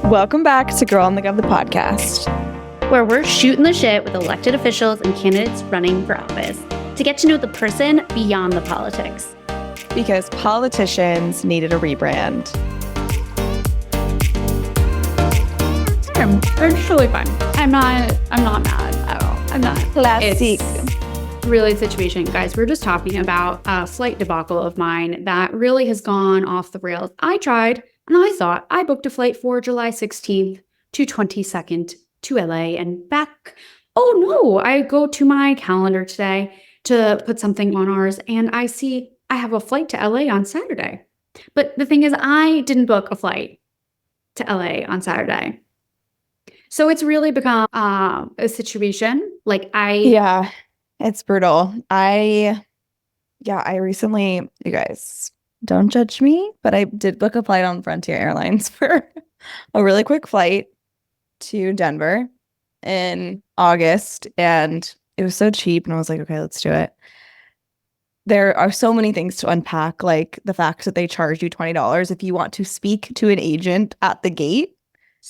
Welcome back to Girl on the Gov, the podcast, where we're shooting the shit with elected officials and candidates running for office to get to know the person beyond the politics. Because politicians needed a rebrand. It's totally fine. I'm not mad at all. I'm not. Classic. It's really a situation. Guys, we're just talking about a slight debacle of mine that really has gone off the rails. I tried, and I thought I booked a flight for July 16th to 22nd to LA and back. Oh no, I go to my calendar today to put something on ours, and I see I have a flight to LA on Saturday. But the thing is, I didn't book a flight to LA on Saturday. So it's really become a situation. Yeah, it's brutal. I recently, you guys, don't judge me, but I did book a flight on Frontier Airlines for a really quick flight to Denver in August, and it was so cheap, and I was like, okay, let's do it. There are so many things to unpack, like the fact that they charge you $20 if you want to speak to an agent at the gate.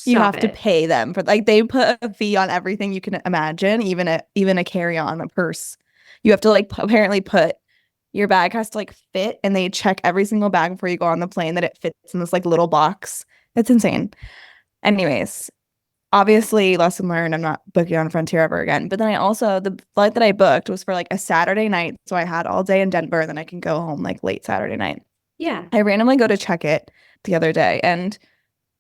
You have to pay them for, like, they put a fee on everything you can imagine, even a carry-on, a purse. You have to apparently put your bag has to fit, and they check every single bag before you go on the plane that it fits in this little box. It's insane. Anyways, obviously, lesson learned, I'm not booking on Frontier ever again. But then the flight that I booked was for a Saturday night, so I had all day in Denver, and then I can go home late Saturday night. Yeah. I randomly go to check it the other day, and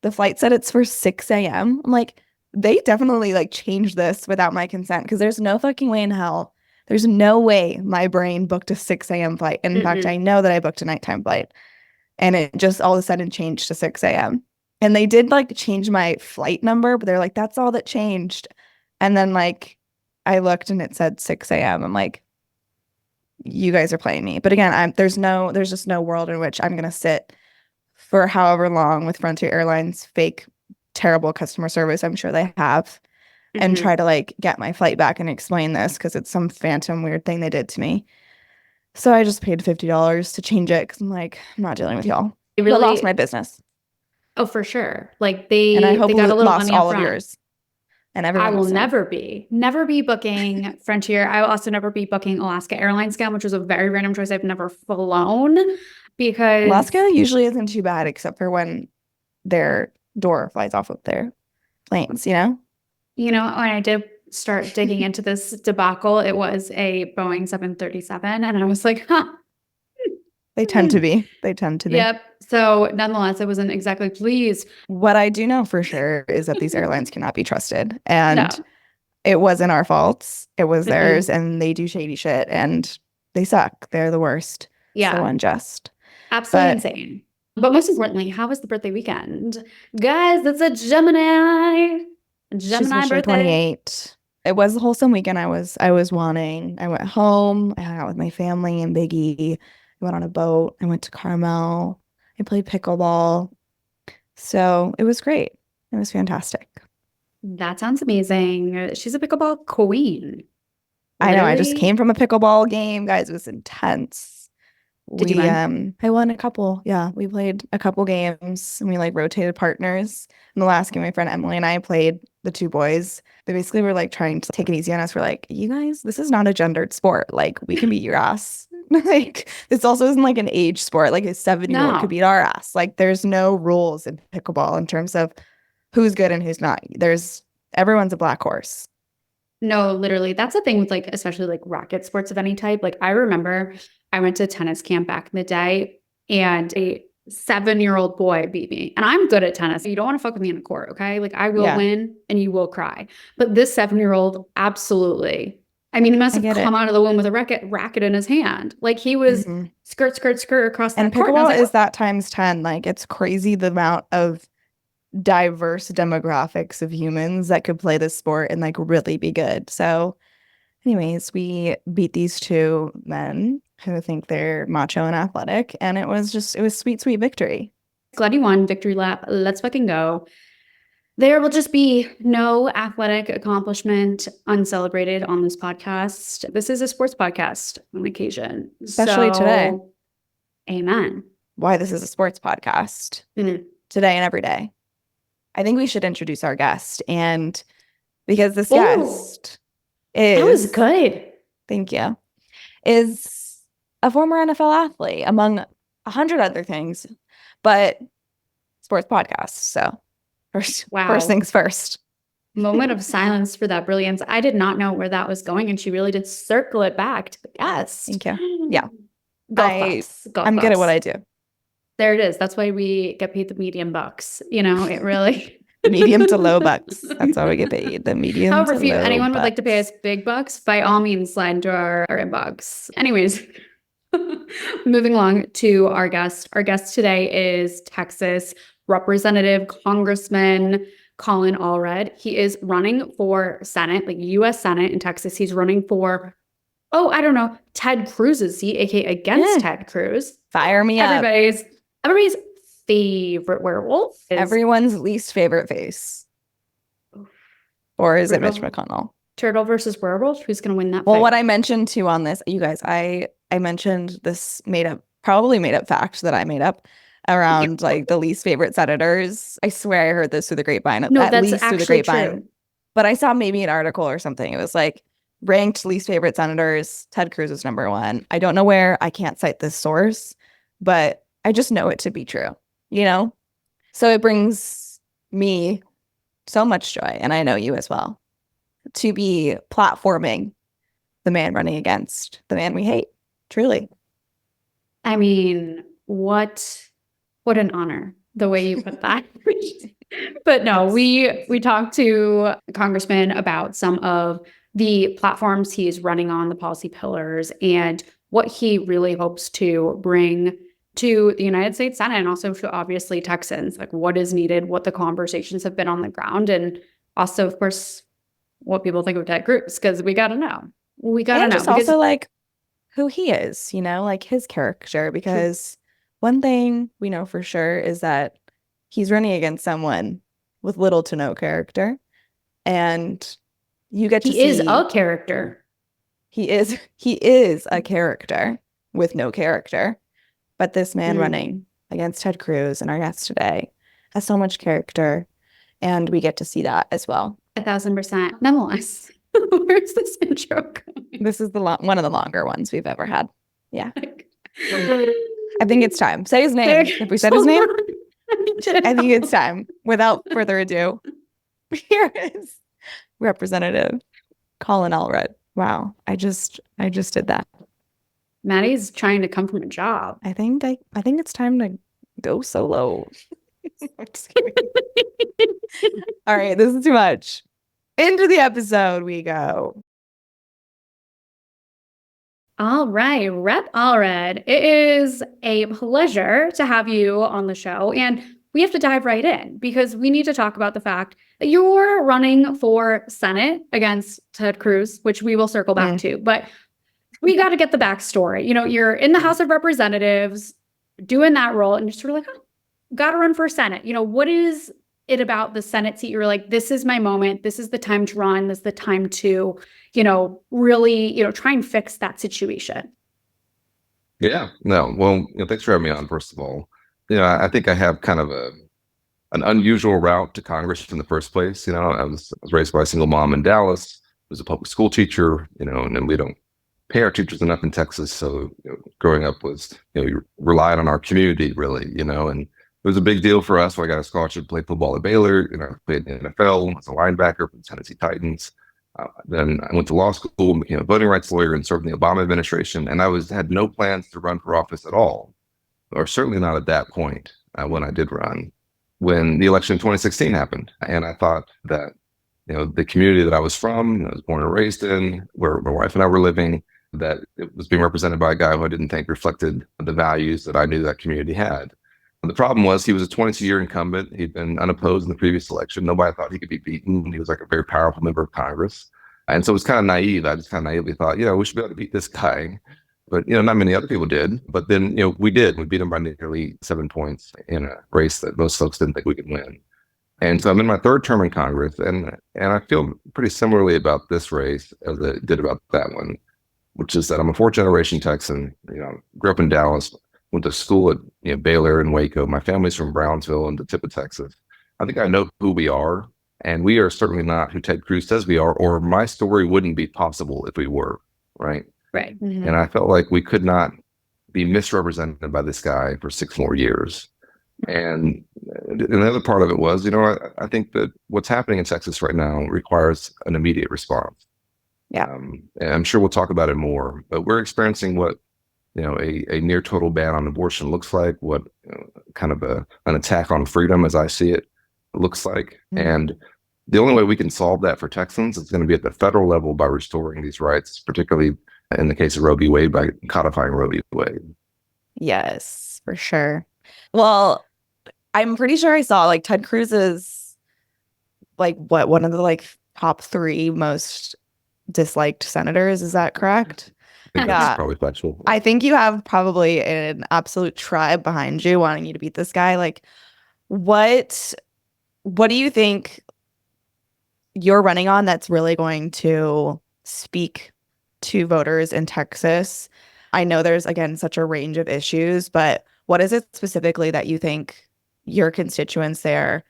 the flight said it's for 6 a.m. I'm like, they definitely changed this without my consent, because there's no fucking way in hell. There's no way my brain booked a 6 a.m. flight. And in fact, I know that I booked a nighttime flight, and it just all of a sudden changed to 6 a.m. And they did change my flight number, but they're like, that's all that changed. And then I looked and it said 6 a.m. I'm like, you guys are playing me. But again, there's just no world in which I'm going to sit for however long with Frontier Airlines fake terrible customer service I'm sure they have, and try to get my flight back and explain this, because it's some phantom weird thing they did to me. So I just paid $50 to change it, because I'm not dealing with y'all. They really lost my business. Oh, for sure. And I hope they got a little lost money all up of front. yours. And everyone I will else. never be booking Frontier. I will also never be booking Alaska Airlines again, which was a very random choice. I've never flown, because Alaska usually isn't too bad, except for when their door flies off of their planes, when I did start digging into this debacle, it was a Boeing 737, and I was like, huh. They tend to be. Yep. So nonetheless, I wasn't exactly pleased. What I do know for sure is that these airlines cannot be trusted. And No. It wasn't our faults. It was theirs, and they do shady shit, and they suck. They're the worst. Yeah. So unjust. Absolutely insane. But most importantly, how was the birthday weekend? Guys, it's a Gemini birthday. 28. It was a wholesome weekend. I was wanting. I went home. I hung out with my family and Biggie. I went on a boat. I went to Carmel. I played pickleball. So it was great. It was fantastic. That sounds amazing. She's a pickleball queen. I know. I just came from a pickleball game, guys. It was intense. Did you win? I won a couple. Yeah, we played a couple games, and we rotated partners. In the last game, my friend Emily and I played the two boys. They basically were trying to take it easy on us. We're like, you guys, this is not a gendered sport. We can beat your ass. This also isn't an age sport. A 7-year-old could beat our ass. There's no rules in pickleball in terms of who's good and who's not. Everyone's a black horse. No, literally. That's the thing with especially racket sports of any type. I remember I went to tennis camp back in the day, and a 7-year-old boy beat me. And I'm good at tennis. You don't want to fuck with me in a court, okay? I will win and you will cry. But this 7-year-old, absolutely. I mean, he must have come out of the womb with a racket in his hand. He was skirt across that court. And pickleball is that times 10. It's crazy the amount of diverse demographics of humans that could play this sport and really be good. So anyways, we beat these two men who think they're macho and athletic, and it was sweet victory. Glad you won. Victory lap. Let's fucking go. There will just be no athletic accomplishment uncelebrated on this podcast. This is a sports podcast on occasion. Especially today. Amen. why this is a sports podcast Mhm. today and every day. I think we should introduce our guest. And because this Ooh, guest is, that was good. thank you, is a former NFL athlete, among 100 other things, but sports podcasts. So first Wow. things first. Moment of silence for that brilliance. I did not know where that was going, and she really did circle it back to the guest. Thank you. Yeah. Golf claps. I'm good at what I do. There it is. That's why we get paid the medium bucks. You know, it really medium to low bucks. That's how we get paid. The medium. However, to if low anyone bucks. would like to pay us big bucks, by all means, slide into our inbox. Anyways, moving along to our guest. Our guest today is Texas Representative Congressman Colin Allred. He is running for Senate, like U.S. Senate in Texas. He's running for, I don't know, Ted Cruz's seat, aka against Ted Cruz. Fire me up. Everybody's favorite werewolf. Everyone's least favorite face. Or is it Mitch McConnell? Turtle versus werewolf? Who's going to win that Well, fight? what I mentioned too on this, you guys, I mentioned this probably made up fact that I made up around like the least favorite senators. I swear I heard this through the grapevine. No, at that's least through the actually grapevine. true. But I saw maybe an article or something. It was like ranked least favorite senators. Ted Cruz is number one. I don't know where. I can't cite this source, but I just know it to be true, you know? So it brings me so much joy, and I know you as well, to be platforming the man running against the man we hate. Truly. I mean, what an honor, the way you put that. But no, we talked to Congressman about some of the platforms he's running on, the policy pillars, and what he really hopes to bring to the United States Senate, and also to obviously Texans, like what is needed, what the conversations have been on the ground, and also, of course, what people think of Ted Cruz, because we got to know. We got to know. Just also like who he is, you know, like his character, because one thing we know for sure is that he's running against someone with little to no character, and you get to see. He is a character. He is a character with no character. But this man running against Ted Cruz and our guest today has so much character, and we get to see that as well. 1,000%. Nonetheless, where's this intro going? This is one of the longer ones we've ever had. Yeah. I think it's time. Say his name. If we said his name, I think it's time. Without further ado, here is Representative Colin Allred. Wow. I just did that. Maddie's trying to come from a job. I think it's time to go solo. I'm just kidding. All right, this is too much. Into the episode we go. All right, Rep Allred, it is a pleasure to have you on the show. And we have to dive right in because we need to talk about the fact that you're running for Senate against Ted Cruz, which we will circle back to. But we got to get the backstory. You know, you're in the House of Representatives doing that role, and you're sort of like, got to run for Senate. You know, what is it about the Senate seat? You're like, this is my moment. This is the time to run. This is the time to, you know, really, you know, try and fix that situation. Yeah, no. Well, thanks for having me on, first of all. I think I have kind of an unusual route to Congress in the first place. I was raised by a single mom in Dallas, was a public school teacher, and then we don't pay our teachers enough in Texas. So growing up was, you relied on our community really, and it was a big deal for us. So I got a scholarship to play football at Baylor, played in the NFL as a linebacker for the Tennessee Titans. Then I went to law school, became a voting rights lawyer, and served in the Obama administration. And I had no plans to run for office at all, or certainly not at that point when I did run, when the election in 2016 happened. And I thought that, the community that I was from, I was born and raised in, where my wife and I were living, that it was being represented by a guy who I didn't think reflected the values that I knew that community had. And the problem was he was a 22-year incumbent. He'd been unopposed in the previous election. Nobody thought he could be beaten. He was like a very powerful member of Congress. And so it was kind of naive. I just kind of naively thought, we should be able to beat this guy. But, not many other people did. But then, we did. We beat him by nearly 7 points in a race that most folks didn't think we could win. And so I'm in my third term in Congress, and I feel pretty similarly about this race as I did about that one, which is that I'm a fourth-generation Texan. Grew up in Dallas. went to school at Baylor and Waco. My family's from Brownsville and the tip of Texas. I think I know who we are, and we are certainly not who Ted Cruz says we are, or my story wouldn't be possible if we were, right? Right. Mhm. And I felt like we could not be misrepresented by this guy for 6 more years. And another part of it was, I think that what's happening in Texas right now requires an immediate response. Yeah. And I'm sure we'll talk about it more, but we're experiencing what, a near total ban on abortion looks like, what kind of an attack on freedom, as I see it, looks like. Mhm. And the only way we can solve that for Texans is going to be at the federal level by restoring these rights, particularly in the case of Roe v. Wade, by codifying Roe v. Wade. Yes, for sure. Well, I'm pretty sure I saw like Ted Cruz is like one of the like top 3 most disliked senators. Is that correct? I think Yeah. that's probably factual. I think you have probably an absolute tribe behind you wanting you to beat this guy. Like, what do you think you're running on that's really going to speak to voters in Texas? I know there's, again, such a range of issues, but what is it specifically that you think your constituents there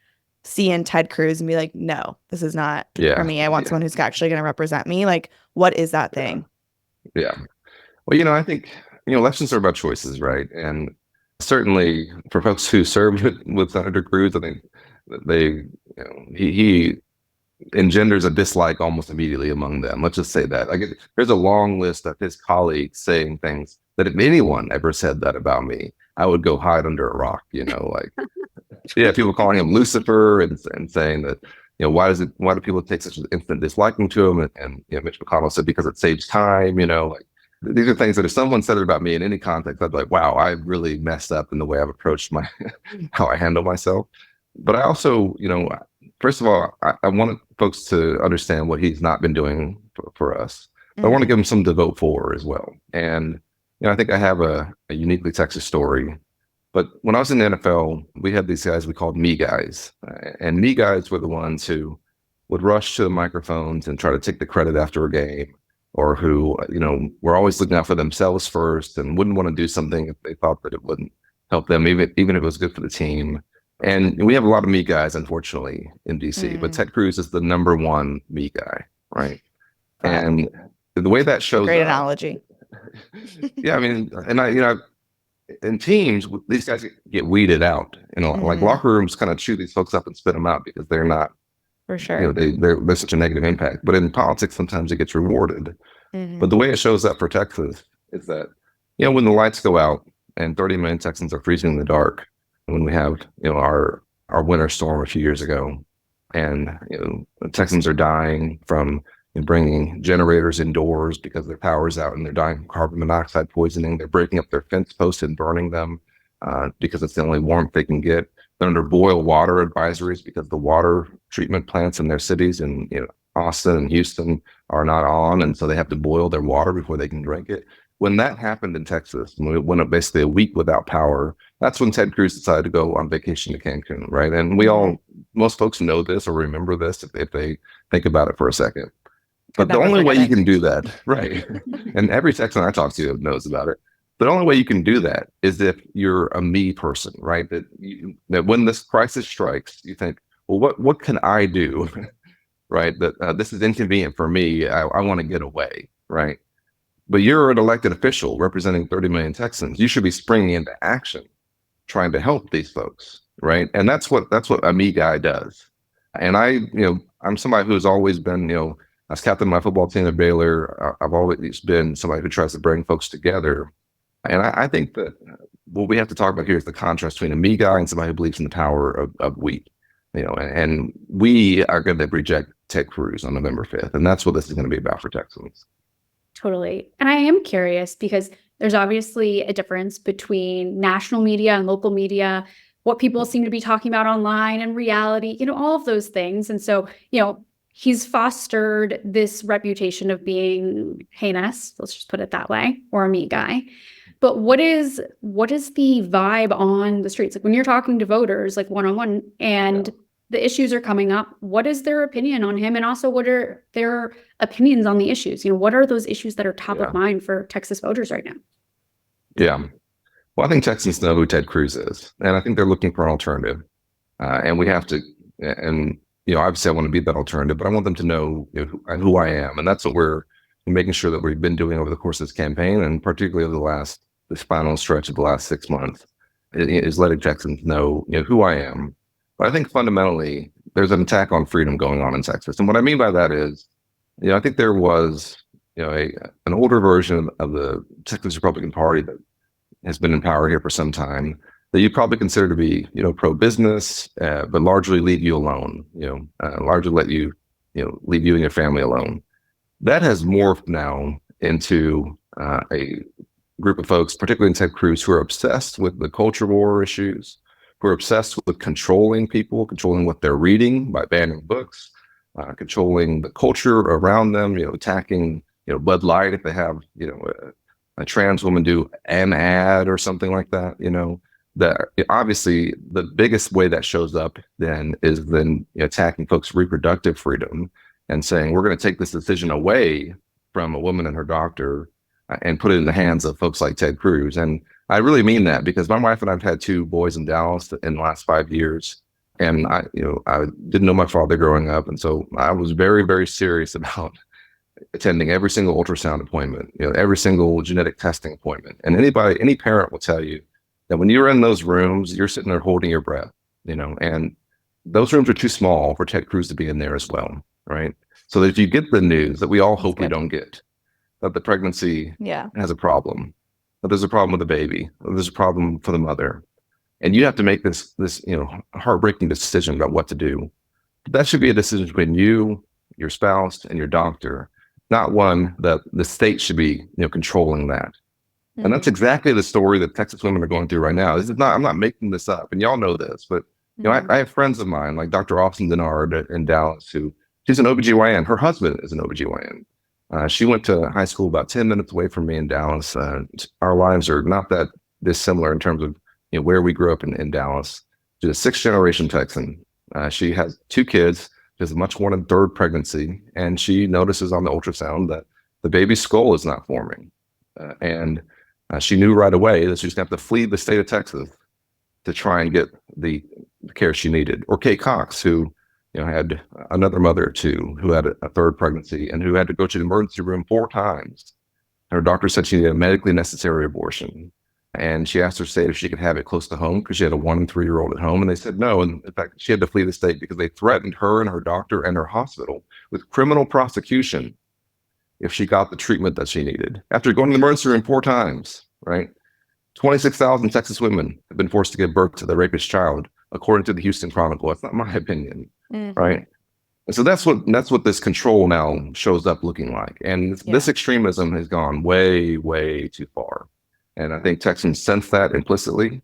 see in Ted Cruz and be like, no, this is not for me. I want someone who's actually going to represent me. Like, what is that thing? Yeah. Well, I think, elections are about choices, right? And certainly for folks who served with Senator Cruz, I think he engenders a dislike almost immediately among them. Let's just say that. There's a long list of his colleagues saying things that if anyone ever said that about me, I would go hide under a rock, people calling him Lucifer and saying that, why do people take such an instant disliking to him? And Mitch McConnell said, because it saves time, these are things that if someone said it about me in any context, I'd be like, wow, I really messed up in the way I've approached how I handle myself. But I also, first of all, I want folks to understand what he's not been doing for us. But I want to give him something to vote for as well. And, I think I have a uniquely Texas story. But when I was in the NFL, we had these guys we called me guys. And me guys were the ones who would rush to the microphones and try to take the credit after a game, or who, were always looking out for themselves first and wouldn't want to do something if they thought that it wouldn't help them, even if it was good for the team. And we have a lot of me guys, unfortunately, in DC, but Ted Cruz is the number one me guy, right? And the way that shows Great up, analogy. yeah, I mean, and in teams, these guys get weeded out. Like locker rooms kind of chew these folks up and spit them out because they're not, for sure. They're such a negative impact. But in politics, sometimes it gets rewarded. But the way it shows up for Texas is that, when the lights go out and 30 million Texans are freezing in the dark, when we have, our winter storm a few years ago, and the Texans are dying from bringing generators indoors because their power's out, and they're dying from carbon monoxide poisoning. They're breaking up their fence posts and burning them because it's the only warmth they can get. They're under boil water advisories because the water treatment plants in their cities in Austin and Houston are not on, and so they have to boil their water before they can drink it. When that happened in Texas, when we went basically a week without power, that's when Ted Cruz decided to go on vacation to Cancun, right? And most folks know this or remember this if they think about it for a second. But the only way you can do that, right? And every Texan I talk to knows about it. The only way you can do that is if you're a me person, right? That when this crisis strikes, you think, well, what can I do, right? That this is inconvenient for me. I want to get away, right? But you're an elected official representing 30 million Texans. You should be springing into action, trying to help these folks, right? And that's what a me guy does. And I'm somebody who's always been, as captain of my football team at Baylor, I've always been somebody who tries to bring folks together. And I think that what we have to talk about here is the contrast between a me guy and somebody who believes in the power of we. And we are going to reject Ted Cruz on November 5th. And that's what this is going to be about for Texans. Totally. And I am curious because there's obviously a difference between national media and local media, what people seem to be talking about online and reality, all of those things. And so, he's fostered this reputation of being heinous, let's just put it that way, or a me guy. But what is the vibe on the streets? Like when you're talking to voters, like one-on-one, and the issues are coming up, what is their opinion on him? And also, what are their opinions on the issues? What are those issues that are top of mind for Texas voters right now? Yeah. Well, I think Texans know who Ted Cruz is, and I think they're looking for an alternative. And we have to, and obviously, I want to be that alternative, but I want them to know, who I am, and that's what we're making sure that we've been doing over the course of this campaign, and particularly over this final stretch of the last 6 months, is letting Texans know, who I am. But I think fundamentally, there's an attack on freedom going on in Texas, and what I mean by that is, I think there was, an older version of the Texas Republican Party that has been in power here for some time that you probably consider to be, pro-business, but largely leave you alone, largely let you, leave you and your family alone. That has morphed now into a group of folks, particularly in Ted Cruz, who are obsessed with the culture war issues, who are obsessed with controlling people, controlling what they're reading by banning books, controlling the culture around them, attacking, Bud Light if they have, a trans woman do an ad or something like that, that obviously the biggest way that shows up then is then attacking folks' reproductive freedom and saying, we're going to take this decision away from a woman and her doctor and put it in the hands of folks like Ted Cruz. And I really mean that because my wife and I've had 2 boys in Dallas in the last 5 years. And I didn't know my father growing up. And so I was very, very serious about attending every single ultrasound appointment, every single genetic testing appointment. And any parent will tell you that when you're in those rooms, you're sitting there holding your breath, and those rooms are too small for Ted Cruz to be in there as well, right? So that if you get the news that we all hope we don't get, that the pregnancy has a problem, that there's a problem with the baby, that there's a problem for the mother, and you have to make this heartbreaking decision about what to do. That should be a decision between you, your spouse, and your doctor, not one that the state should be, controlling that. And that's exactly the story that Texas women are going through right now. I'm not making this up, and y'all know this, but I have friends of mine like Dr. Austin Denard in Dallas, she's an OBGYN. Her husband is an OBGYN. She went to high school about 10 minutes away from me in Dallas. Our lives are not that dissimilar in terms of where we grew up in Dallas. She's a 6th-generation Texan. She has 2 kids. She has a much wanted 3rd pregnancy, and she notices on the ultrasound that the baby's skull is not forming. And she knew right away that she was going to have to flee the state of Texas to try and get the care she needed. Or Kay Cox, who had another mother too, who had a 3rd pregnancy and who had to go to the emergency room 4 times. Her doctor said she needed a medically necessary abortion. And she asked her state if she could have it close to home because she had a 1 and 3-year-old at home. And they said no. And in fact, she had to flee the state because they threatened her and her doctor and her hospital with criminal prosecution if she got the treatment that she needed. After going to the emergency room 4 times, right? 26,000 Texas women have been forced to give birth to the rapist child, according to the Houston Chronicle. That's not my opinion, right? And so that's what this control now shows up looking like. And this extremism has gone way, way too far. And I think Texans sense that implicitly.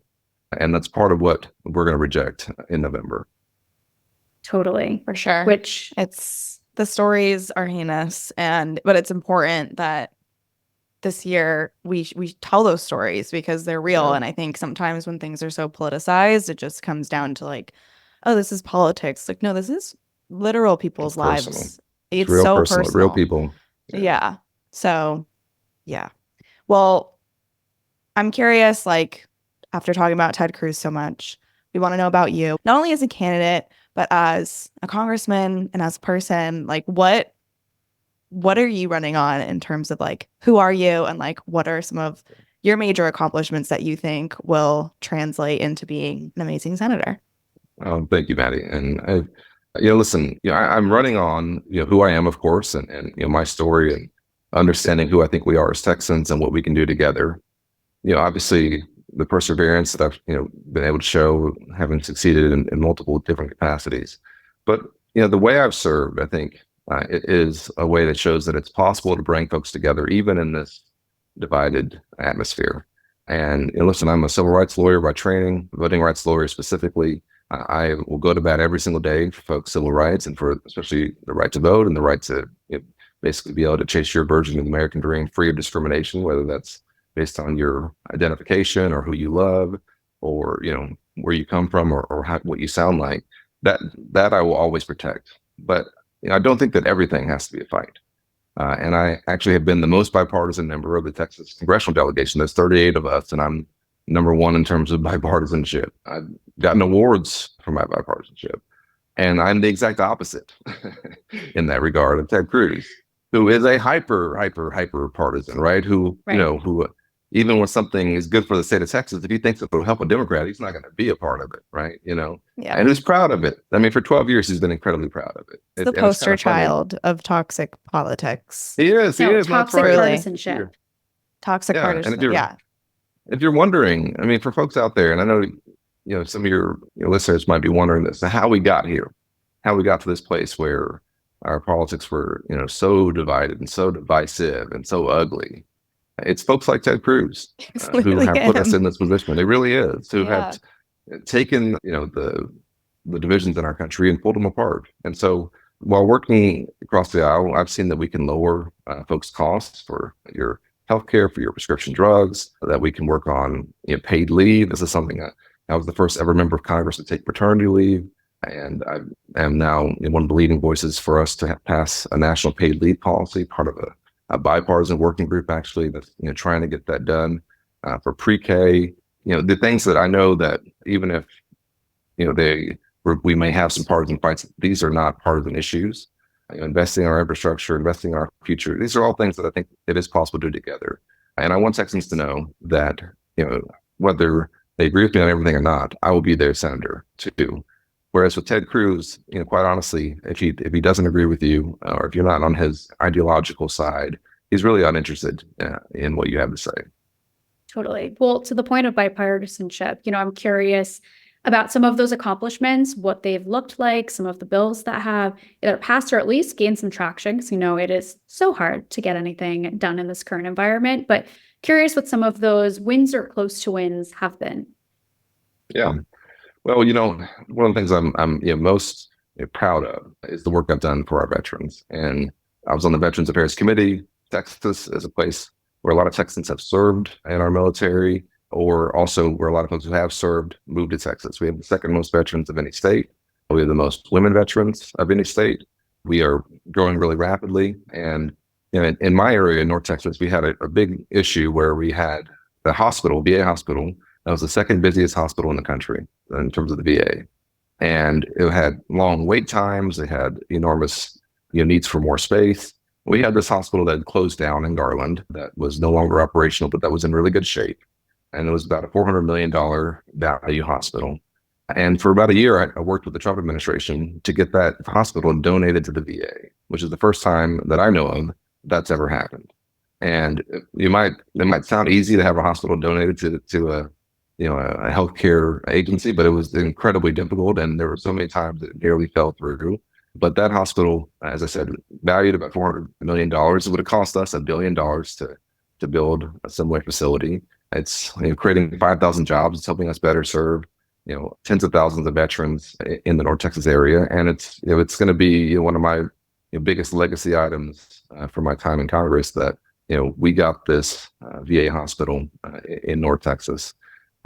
And that's part of what we're going to reject in November. Totally. For sure. Which the stories are heinous, but it's important that this year we tell those stories because they're real. Yeah. And I think sometimes when things are so politicized, it just comes down to like, oh, this is politics. Like, no, this is literal people's lives. It's real so personal. personal. Real people. Yeah. So, yeah. Well, I'm curious, like, after talking about Ted Cruz so much, we want to know about you, not only as a candidate, but as a congressman and as a person. Like, what are you running on in terms of, like, who are you and, like, what are some of your major accomplishments that you think will translate into being an amazing senator? Oh, thank you, Maddie. And listen, I'm running on who I am, of course, and my story and understanding who I think we are as Texans and what we can do together. Obviously the perseverance that I've been able to show, having succeeded in multiple different capacities. But the way I've served, I think it is a way that shows that it's possible to bring folks together, even in this divided atmosphere. And listen, I'm a civil rights lawyer by training, voting rights lawyer specifically. I will go to bat every single day for folks' civil rights and for especially the right to vote and the right to basically be able to chase your version of the American dream free of discrimination, whether that's based on your identification or who you love or where you come from or what you sound like. That I will always protect. But I don't think that everything has to be a fight. And I actually have been the most bipartisan member of the Texas congressional delegation. There's 38 of us, and I'm #1 in terms of bipartisanship. I've gotten awards for my bipartisanship. And I'm the exact opposite in that regard of Ted Cruz, who is a hyper partisan, right? Who, Right. who even when something is good for the state of Texas, if he thinks it will help a Democrat, he's not going to be a part of it, right? Yeah. And who's proud of it. I mean, for 12 years, he's been incredibly proud of it. It's the And poster kinda funny. child of toxic politics. He is. No, That's toxic right. partisanship. Toxic Yeah, and partisan. if you're wondering, I mean, for folks out there, and I know, some of your listeners might be wondering this, how we got here, how we got to this place where our politics were, so divided and so divisive and so ugly. It's folks like Ted Cruz It's who literally have put us him. in this position. It really is, who Yeah. have taken, the divisions in our country and pulled them apart. And so while working across the aisle, I've seen that we can lower folks' costs for your healthcare, for your prescription drugs, that we can work on paid leave. This is something I was the first ever member of Congress to take paternity leave. And I am now one of the leading voices for us to pass a national paid leave policy, part of a bipartisan working group, actually, that's trying to get that done for pre-K. The things that I know that even if we may have some partisan fights, these are not partisan issues. Investing in our infrastructure, investing in our future, these are all things that I think it is possible to do together. And I want Texans to know that whether they agree with me on everything or not, I will be their senator too. Whereas with Ted Cruz, quite honestly, if he doesn't agree with you, or if you're not on his ideological side, he's really uninterested in what you have to say. Totally. Well, to the point of bipartisanship, I'm curious about some of those accomplishments, what they've looked like, some of the bills that have either passed or at least gained some traction, because it is so hard to get anything done in this current environment. But curious what some of those wins or close to wins have been. Yeah. Well, one of the things I'm most proud of is the work I've done for our veterans. And I was on the Veterans Affairs Committee. Texas is a place where a lot of Texans have served in our military, or also where a lot of folks who have served moved to Texas. We have the second most veterans of any state. We have the most women veterans of any state. We are growing really rapidly. And in my area in North Texas, we had a big issue where we had the hospital, VA hospital, that was the second busiest hospital in the country in terms of the VA. And it had long wait times. It had enormous needs for more space. We had this hospital that had closed down in Garland that was no longer operational, but that was in really good shape. And it was about a $400 million value hospital. And for about a year, I worked with the Trump administration to get that hospital donated to the VA, which is the first time that I know of that's ever happened. And it might sound easy to have a hospital donated to a healthcare agency, but it was incredibly difficult. And there were so many times that it nearly fell through. But that hospital, as I said, valued about $400 million. It would have cost us $1 billion to build a similar facility. It's creating 5,000 jobs. It's helping us better serve tens of thousands of veterans in the North Texas area, and it's going to be one of my biggest legacy items for my time in Congress. That we got this VA hospital in North Texas.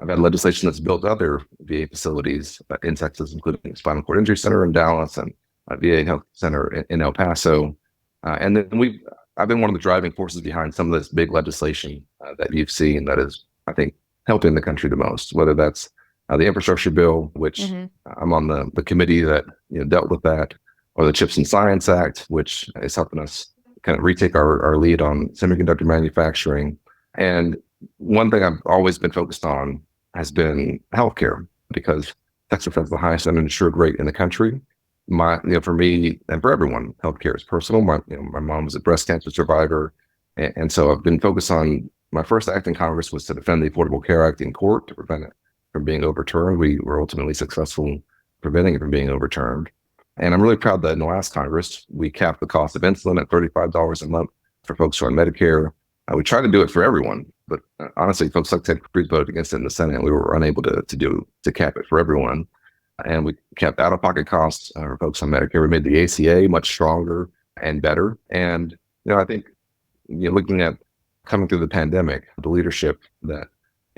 I've had legislation that's built other VA facilities in Texas, including Spinal Cord Injury Center in Dallas and VA Health Center in El Paso, and then I've been one of the driving forces behind some of this big legislation that you've seen that is, I think, helping the country the most, whether that's the infrastructure bill, which I'm on the committee that dealt with that, or the Chips and Science Act, which is helping us kind of retake our lead on semiconductor manufacturing. And one thing I've always been focused on has been healthcare, because Texas has the highest uninsured rate in the country. For me and for everyone, healthcare is personal. My mom was a breast cancer survivor, and so I've been focused on. My first act in Congress was to defend the Affordable Care Act in court to prevent it from being overturned. We were ultimately successful preventing it from being overturned, and I'm really proud that in the last Congress we capped the cost of insulin at $35 a month for folks who are on Medicare. We tried to do it for everyone, but honestly, folks like Ted Cruz voted against it in the Senate. We were unable to cap it for everyone. And we kept out-of-pocket costs for folks on Medicare. We made the ACA much stronger and better. And I think looking at coming through the pandemic, the leadership that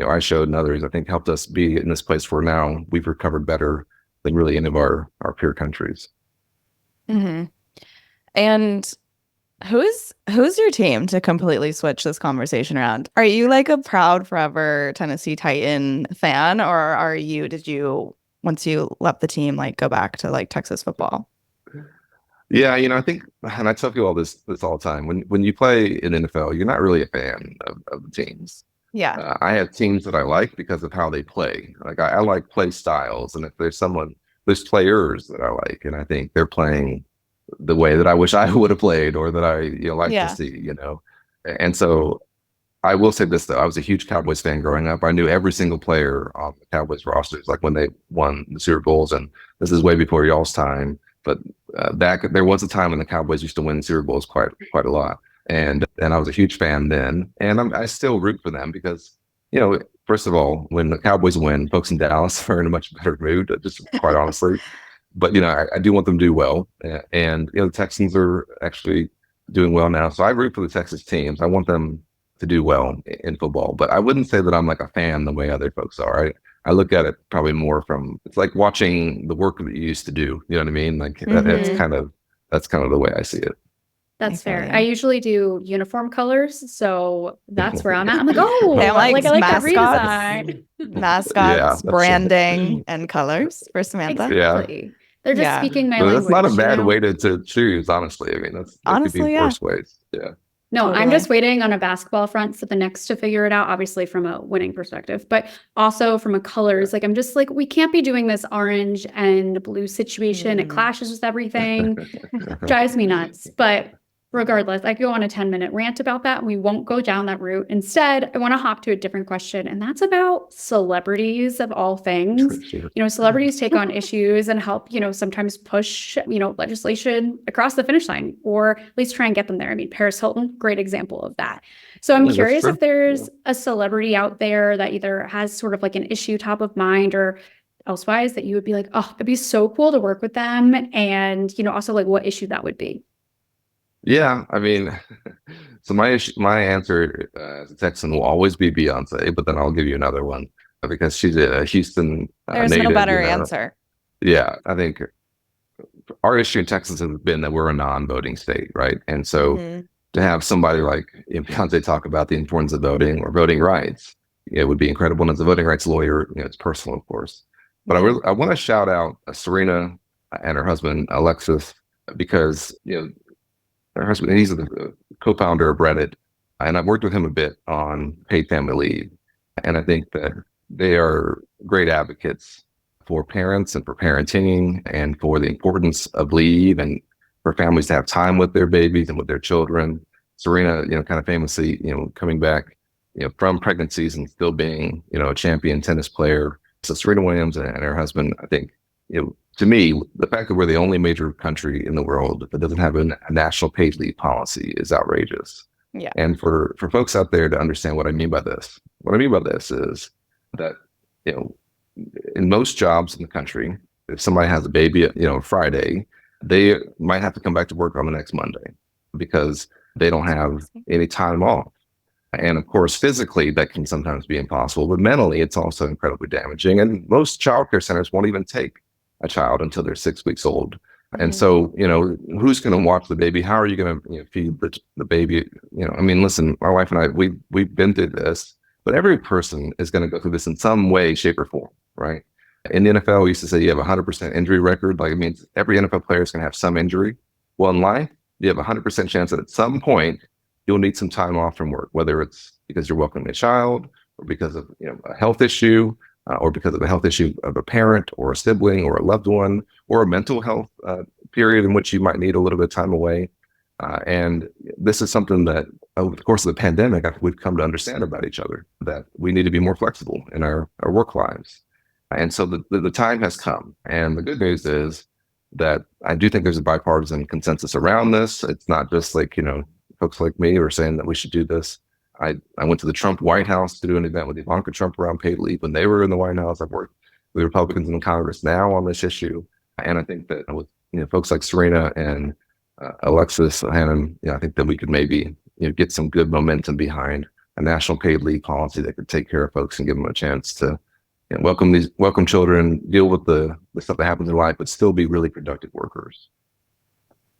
I showed and others, I think helped us be in this place where now we've recovered better than really any of our peer countries. Mm-hmm. And Who's your team, to completely switch this conversation around? Are you like a proud forever Tennessee Titan fan, or did you, once you left the team, like go back to like Texas football? Yeah, I think, and I tell people all this all the time. When you play in NFL, you're not really a fan of the teams. Yeah. I have teams that I like because of how they play. Like I like play styles, and if there's players that I like, and I think they're playing the way that I wish I would have played, or that I like to Yeah. see. And so I will say this though, I was a huge Cowboys fan growing up. I knew every single player on the Cowboys rosters, like when they won the Super Bowls, and this is way before y'all's time. But back there was a time when the Cowboys used to win Super Bowls quite a lot, and I was a huge fan then, and I still root for them because first of all, when the Cowboys win, folks in Dallas are in a much better mood, just quite honestly. But I do want them to do well, and the Texans are actually doing well now, so I root for the Texas teams. I want them to do well in football, but I wouldn't say that I'm like a fan the way other folks are. I look at it probably more from, it's like watching the work that you used to do. You know what I mean? Like that's Mhm. kind of the way I see it. That's feel fair. you. I usually do uniform colors, so that's where I'm at. I'm like, oh, They have, like, I like that mascots. redesign. Yeah, Mascots, branding, and colors for Samantha. yeah. Exactly. They're just Yeah. speaking my Well, that's not a language, bad way to choose, honestly. I mean, there could be Honestly, yeah. worse ways. Yeah. No, I'm Totally. just waiting on a basketball front for the next to figure it out, obviously from a winning perspective, but also from a colors. Like, I'm just like, we can't be doing this orange and blue situation. It Mhm. clashes with everything. Drives me nuts. But regardless, I could go on a 10-minute rant about that. We won't go down that route. Instead, I want to hop to a different question, and that's about celebrities of all things. Sure. Celebrities take on issues and help, sometimes push, legislation across the finish line, or at least try and get them there. I mean, Paris Hilton, great example of that. So I'm Yeah, that's curious true. if there's a celebrity out there that either has sort of like an issue top of mind or elsewise that you would be like, oh, it'd be so cool to work with them. And, also like what issue that would be. Yeah, I mean, so my answer as a Texan will always be Beyonce, but then I'll give you another one because she's a Houston There's native. no better answer. Yeah, I think our issue in Texas has been that we're a non-voting state, right? And so Mhm. to have somebody like Beyonce talk about the importance of voting or voting rights, it would be incredible. And as a voting rights lawyer, it's personal, of course. But I want to shout out Serena and her husband Alexis because her husband, he's the co-founder of Reddit, and I've worked with him a bit on paid family leave, and I think that they are great advocates for parents and for parenting and for the importance of leave and for families to have time with their babies and with their children. Serena, kind of famously, coming back, from pregnancies and still being, a champion tennis player. So Serena Williams and her husband, I think, to me, the fact that we're the only major country in the world that doesn't have a national paid leave policy is outrageous. Yeah. And for folks out there to understand what I mean by this is that, in most jobs in the country, if somebody has a baby, Friday, they might have to come back to work on the next Monday because they don't have any time off. And of course, physically, that can sometimes be impossible, but mentally, it's also incredibly damaging. And most childcare centers won't even take a child until they're 6 weeks old. And so, who's going to watch the baby? How are you going to feed the baby? I mean, listen, my wife and I, we've been through this, but every person is going to go through this in some way, shape, or form, right? In the NFL, we used to say you have a 100% injury record. Like, it means every NFL player is going to have some injury. Well, in life, you have a 100% chance that at some point you'll need some time off from work, whether it's because you're welcoming a child or because of a health issue, or because of a health issue of a parent or a sibling or a loved one, or a mental health period in which you might need a little bit of time away. And this is something that over the course of the pandemic, we've come to understand about each other, that we need to be more flexible in our work lives. And so the time has come. And the good news is that I do think there's a bipartisan consensus around this. It's not just like, folks like me are saying that we should do this. I went to the Trump White House to do an event with Ivanka Trump around paid leave when they were in the White House. I've worked with Republicans in Congress now on this issue. And I think that with folks like Serena and Alexis Hannon, I think that we could maybe get some good momentum behind a national paid leave policy that could take care of folks and give them a chance to welcome children, deal with the stuff that happens in life, but still be really productive workers.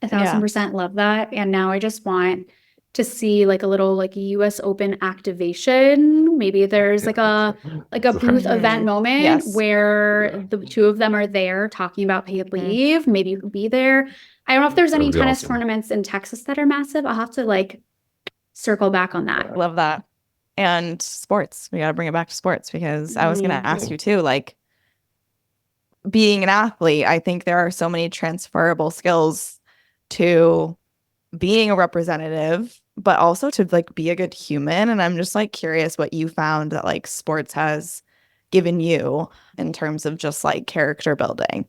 1,000% love that. And now I just want to see like a little like US Open activation. Maybe there's like a booth event moment where the two of them are there talking about paid leave. Maybe you could be there. I don't know if there's any tennis tournaments in Texas that are massive. I'll have to like circle back on that. Love that. And sports. We got to bring it back to sports because I was going to ask you too, like being an athlete, I think there are so many transferable skills to being a representative, but also to like be a good human. And I'm just like curious what you found that like sports has given you in terms of just like character building.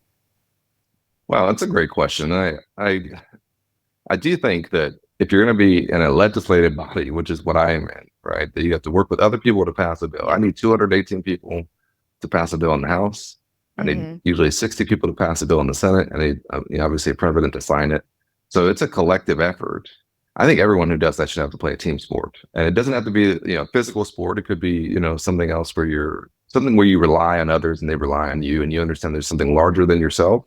Wow, that's a great question. I do think that if you're going to be in a legislative body, which is what I am in, right, that you have to work with other people to pass a bill. I need 218 people to pass a bill in the House. I need usually 60 people to pass a bill in the Senate. I need obviously a president to sign it. So it's a collective effort. I think everyone who does that should have to play a team sport, and it doesn't have to be physical sport. It could be something else where you rely on others and they rely on you, and you understand there's something larger than yourself.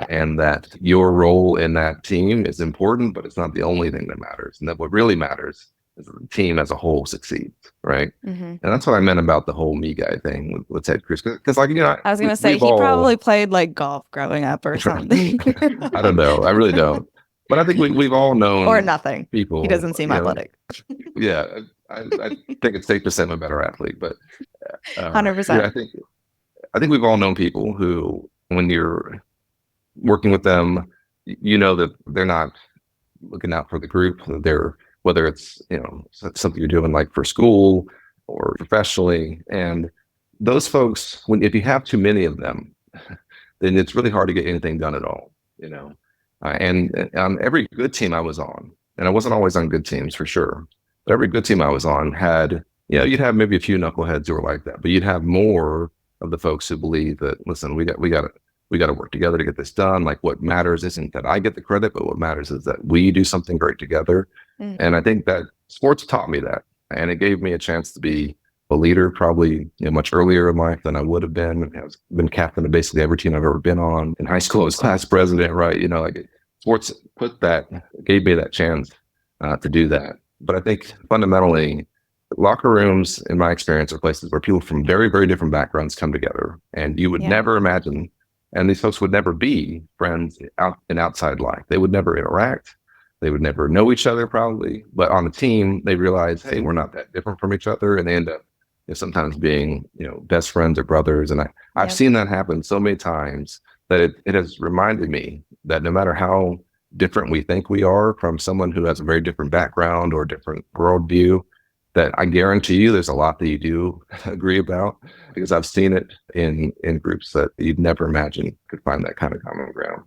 And that your role in that team is important, but it's not the only thing that matters. And that what really matters is that the team as a whole succeeds, right? And that's what I meant about the whole me guy thing with Ted Cruz. Because like, I was going to say, he probably played like golf growing up or something. I don't know. I really don't. But I think we've all known or nothing. People. He doesn't seem athletic. Yeah, I think it's safe to say I'm a better athlete, but 100%. Yeah, I think we've all known people who, when you're working with them, that they're not looking out for the group. They're, whether it's something you're doing like for school or professionally, and those folks, if you have too many of them, then it's really hard to get anything done at all. And on every good team I was on, and I wasn't always on good teams for sure, but every good team I was on had, you'd have maybe a few knuckleheads who were like that, but you'd have more of the folks who believe that, listen, we got to work together to get this done. Like, what matters isn't that I get the credit, but what matters is that we do something great together. And I think that sports taught me that, and it gave me a chance to be a leader probably much earlier in life than I would have been. I've been captain of basically every team I've ever been on. In high school, I was class president, right? Like sports gave me that chance to do that. But I think fundamentally, locker rooms, in my experience, are places where people from very, very different backgrounds come together, and you would never imagine. And these folks would never be friends in outside life. They would never interact. They would never know each other probably. But on a team, they realize, hey, we're not that different from each other. And they end up sometimes being, best friends or brothers. And I've seen that happen so many times that it has reminded me that no matter how different we think we are from someone who has a very different background or different worldview, that I guarantee you there's a lot that you do agree about, because I've seen it in groups that you'd never imagine could find that kind of common ground.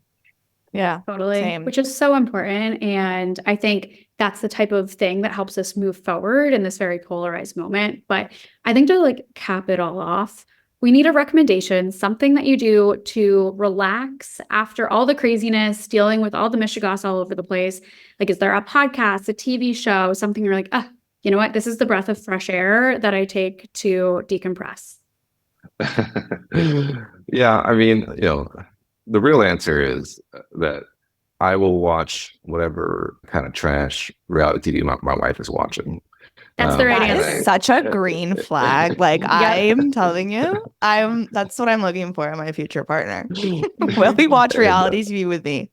Yeah, totally. Same. Which is so important. And I think that's the type of thing that helps us move forward in this very polarized moment. But I think to like cap it all off, we need a recommendation, something that you do to relax after all the craziness, dealing with all the mishigas all over the place. Like, is there a podcast, a TV show, something you're like, you know what? This is the breath of fresh air that I take to decompress. Yeah, I mean, the real answer is that I will watch whatever kind of trash reality TV my wife is watching. That's the right That answer. is such a green flag. Like, I'm telling you, that's what I'm looking for in my future partner. Will he watch reality TV with me?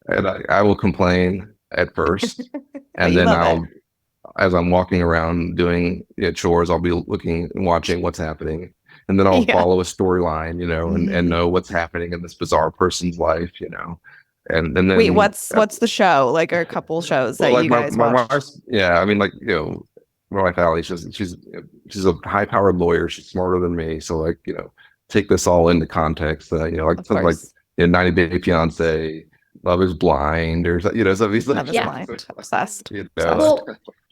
And I will complain at first, and then as I'm walking around doing chores, I'll be looking and watching what's happening. And then I'll follow a storyline, and know what's happening in this bizarre person's life, And then wait, what's the show? Like, or a couple shows that you guys watch? I mean, like, my wife Allie, she's a high-powered lawyer. She's smarter than me, so like, take this all into context. Like something like 90 Day Fiance, Love Is Blind, or some of these. Love Is Blind, obsessed. Well,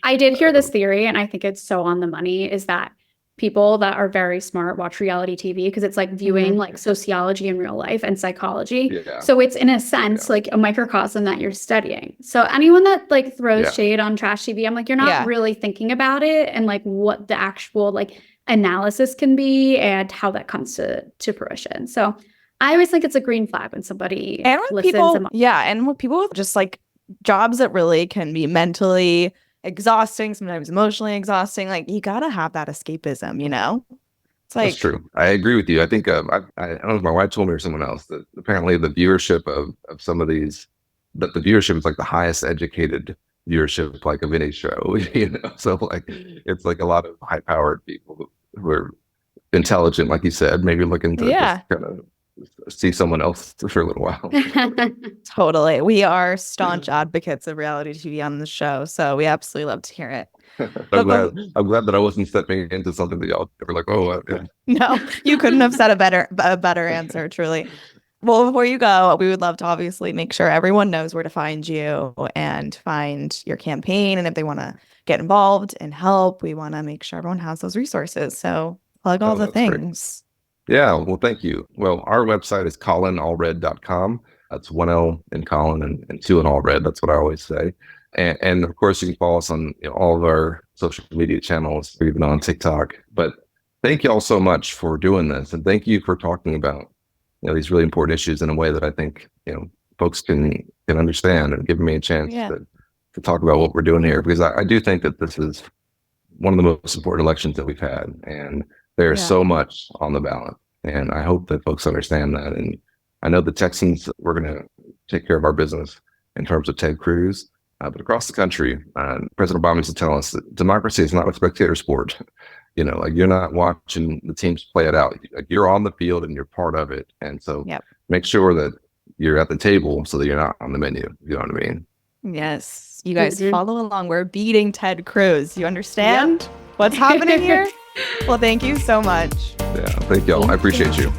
I did hear this theory, and I think it's so on the money, is that people that are very smart watch reality TV because it's like viewing like sociology in real life and psychology. So it's in a sense like a microcosm that you're studying. So anyone that like throws shade on trash TV, I'm like, you're not really thinking about it and like what the actual like analysis can be and how that comes to fruition. So I always think it's a green flag when somebody And when listens. people, and when people with just like jobs that really can be mentally exhausting, sometimes emotionally exhausting, like you gotta have that escapism, you know? It's That's like, true. I agree with you. I think I don't know if my wife told me or someone else that apparently the viewership of some of these, that the viewership is like the highest educated viewership like of any show. So like it's like a lot of high powered people who are intelligent, like you said, maybe looking to just yeah, kind of see someone else for a little while. totally. We are staunch advocates of reality TV on the show, so we absolutely love to hear it. I'm But glad that I wasn't stepping into something that y'all were like, oh, yeah. no, you couldn't have said a better answer, truly. Well, before you go, we would love to obviously make sure everyone knows where to find you and find your campaign. And if they want to get involved and help, we want to make sure everyone has those resources. So plug all Oh, the that's great. things. Yeah, well, thank you. Well, our website is colinallred.com. That's one L in Colin and two in Allred. That's what I always say. And of course, you can follow us on all of our social media channels, or even on TikTok. But thank you all so much for doing this, and thank you for talking about these really important issues in a way that I think folks can understand, and giving me a chance Yeah. to talk about what we're doing here, because I do think that this is one of the most important elections that we've had, and there's Yeah. so much on the ballot, and I hope that folks understand that. And I know the Texans, we're going to take care of our business in terms of Ted Cruz, but across the country, President Obama used to tell us that democracy is not a spectator sport. Like you're not watching the teams play it out. Like you're on the field and you're part of it. And so make sure that you're at the table so that you're not on the menu. You know what I mean? Yes. You guys follow along. We're beating Ted Cruz. You understand what's happening here? Well, thank you so much. Yeah. Thank y'all. I appreciate you.